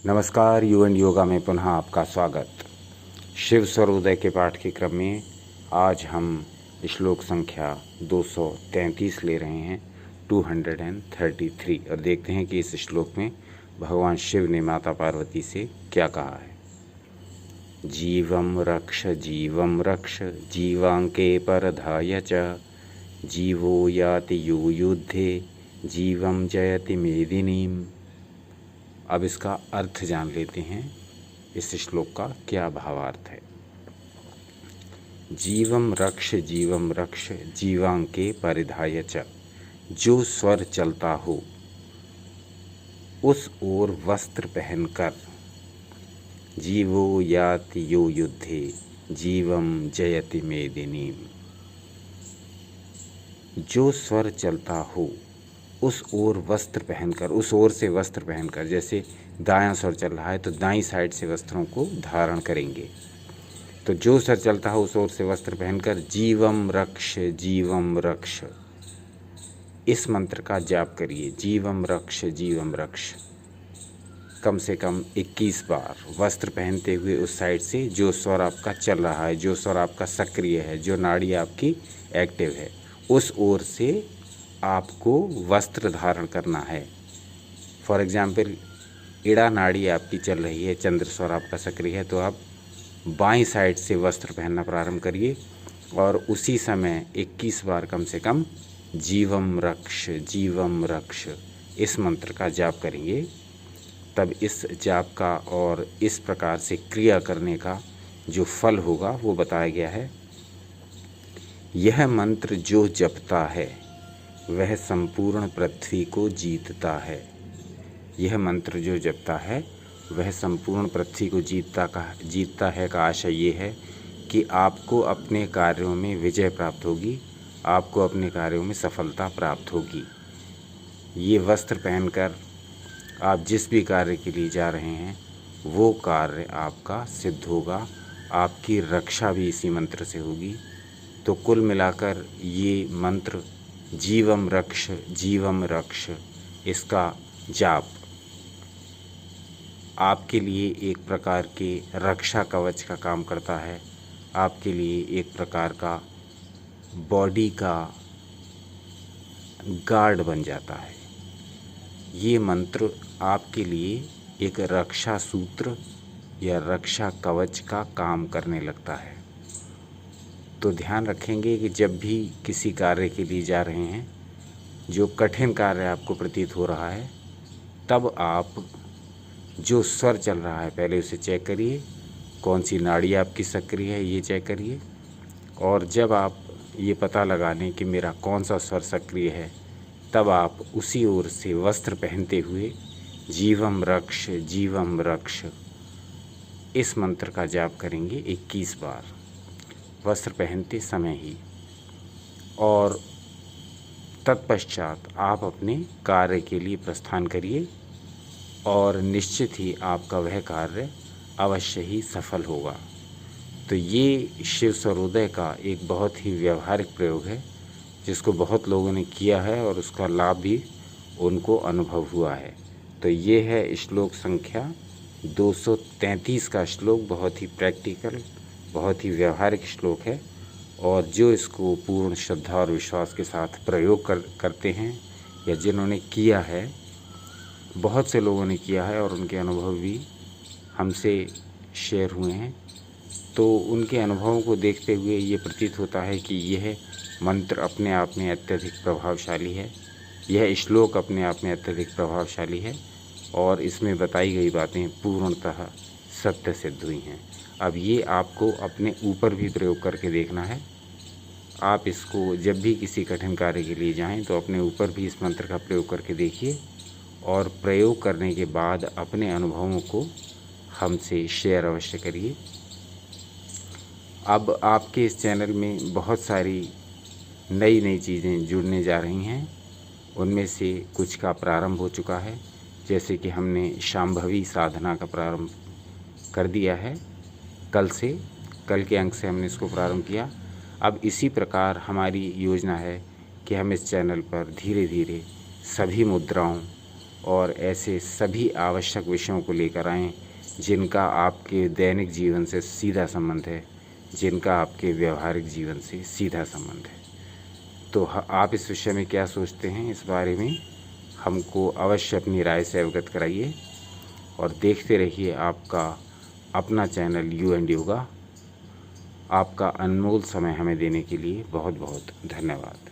नमस्कार, you and yoga में पुनः आपका स्वागत। शिव स्वरोदय के पाठ के क्रम में आज हम श्लोक संख्या 233 ले रहे हैं, 233, और देखते हैं कि इस श्लोक में भगवान शिव ने माता पार्वती से क्या कहा है। जीवं रक्ष जीवांके परधाय च, जीवो याति यो युद्धे जीवं जयति मेदिनीम। अब इसका अर्थ जान लेते हैं, इस श्लोक का क्या भावार्थ है। जीवं रक्ष जीवांके परिधाय च, जो स्वर चलता हो उस ओर वस्त्र पहनकर, जीवो याति यो युद्धे जीवम जयति मेदिनीम। जो स्वर चलता हो उस ओर वस्त्र पहनकर, उस ओर से वस्त्र पहनकर, जैसे दायां स्वर चल रहा है तो दाईं साइड से वस्त्रों को धारण करेंगे। तो जो स्वर चलता है उस ओर से वस्त्र पहनकर जीवम रक्ष, इस मंत्र का जाप करिए। जीवम रक्ष कम से कम 21 बार वस्त्र पहनते हुए उस साइड से जो स्वर आपका चल रहा है, जो स्वर आपका सक्रिय है, जो नाड़ी आपकी एक्टिव है, उस ओर से आपको वस्त्र धारण करना है। फॉर एग्जाम्पल, इड़ा नाड़ी आपकी चल रही है, चंद्र स्वर आपका सक्रिय है, तो आप बाईं साइड से वस्त्र पहनना प्रारंभ करिए और उसी समय 21 बार कम से कम जीवम रक्ष इस मंत्र का जाप करेंगे। तब इस जाप का और इस प्रकार से क्रिया करने का जो फल होगा वो बताया गया है। यह मंत्र जो जपता है वह संपूर्ण पृथ्वी को जीतता है। यह मंत्र जो जपता है वह संपूर्ण पृथ्वी को जीतता है का आशय ये है कि आपको अपने कार्यों में विजय प्राप्त होगी, आपको अपने कार्यों में सफलता प्राप्त होगी। ये वस्त्र पहनकर आप जिस भी कार्य के लिए जा रहे हैं वो कार्य आपका सिद्ध होगा, आपकी रक्षा भी इसी मंत्र से होगी। तो कुल मिलाकर ये मंत्र जीवम रक्ष इसका जाप आपके लिए एक प्रकार के रक्षा कवच का काम करता है, आपके लिए एक प्रकार का बॉडी का गार्ड बन जाता है। ये मंत्र आपके लिए एक रक्षा सूत्र या रक्षा कवच का काम करने लगता है। तो ध्यान रखेंगे कि जब भी किसी कार्य के लिए जा रहे हैं, जो कठिन कार्य आपको प्रतीत हो रहा है, तब आप जो स्वर चल रहा है पहले उसे चेक करिए, कौन सी नाड़ी आपकी सक्रिय है ये चेक करिए। और जब आप ये पता लगा लें कि मेरा कौन सा स्वर सक्रिय है, तब आप उसी ओर से वस्त्र पहनते हुए जीवम रक्ष इस मंत्र का जाप करेंगे 21 बार वस्त्र पहनते समय ही। और तत्पश्चात आप अपने कार्य के लिए प्रस्थान करिए और निश्चित ही आपका वह कार्य अवश्य ही सफल होगा। तो ये शिव स्वरोदय का एक बहुत ही व्यवहारिक प्रयोग है, जिसको बहुत लोगों ने किया है और उसका लाभ भी उनको अनुभव हुआ है। तो ये है श्लोक संख्या 233 का श्लोक। बहुत ही प्रैक्टिकल, बहुत ही व्यवहारिक श्लोक है, और जो इसको पूर्ण श्रद्धा और विश्वास के साथ प्रयोग करते हैं, या जिन्होंने किया है, बहुत से लोगों ने किया है और उनके अनुभव भी हमसे शेयर हुए हैं, तो उनके अनुभवों को देखते हुए ये प्रतीत होता है कि यह मंत्र अपने आप में अत्यधिक प्रभावशाली है, यह श्लोक अपने आप में अत्यधिक प्रभावशाली है, और इसमें बताई गई बातें पूर्णतः सत्य सिद्ध हुई हैं। अब ये आपको अपने ऊपर भी प्रयोग करके देखना है। आप इसको जब भी किसी कठिन कार्य के लिए जाएं तो अपने ऊपर भी इस मंत्र का प्रयोग करके देखिए, और प्रयोग करने के बाद अपने अनुभवों को हमसे शेयर अवश्य करिए। अब आपके इस चैनल में बहुत सारी नई चीज़ें जुड़ने जा रही हैं। उनमें से कुछ का प्रारंभ हो चुका है, जैसे कि हमने शांभवी साधना का प्रारंभ कर दिया है। कल के अंक से हमने इसको प्रारंभ किया। अब इसी प्रकार हमारी योजना है कि हम इस चैनल पर धीरे धीरे सभी मुद्राओं और ऐसे सभी आवश्यक विषयों को लेकर आएँ जिनका आपके दैनिक जीवन से सीधा संबंध है, जिनका आपके व्यवहारिक जीवन से सीधा संबंध है। तो आप इस विषय में क्या सोचते हैं, इस बारे में हमको अवश्य अपनी राय से अवगत कराइए और देखते रहिए आपका अपना चैनल यू एंड योगा। आपका अनमोल समय हमें देने के लिए बहुत बहुत धन्यवाद।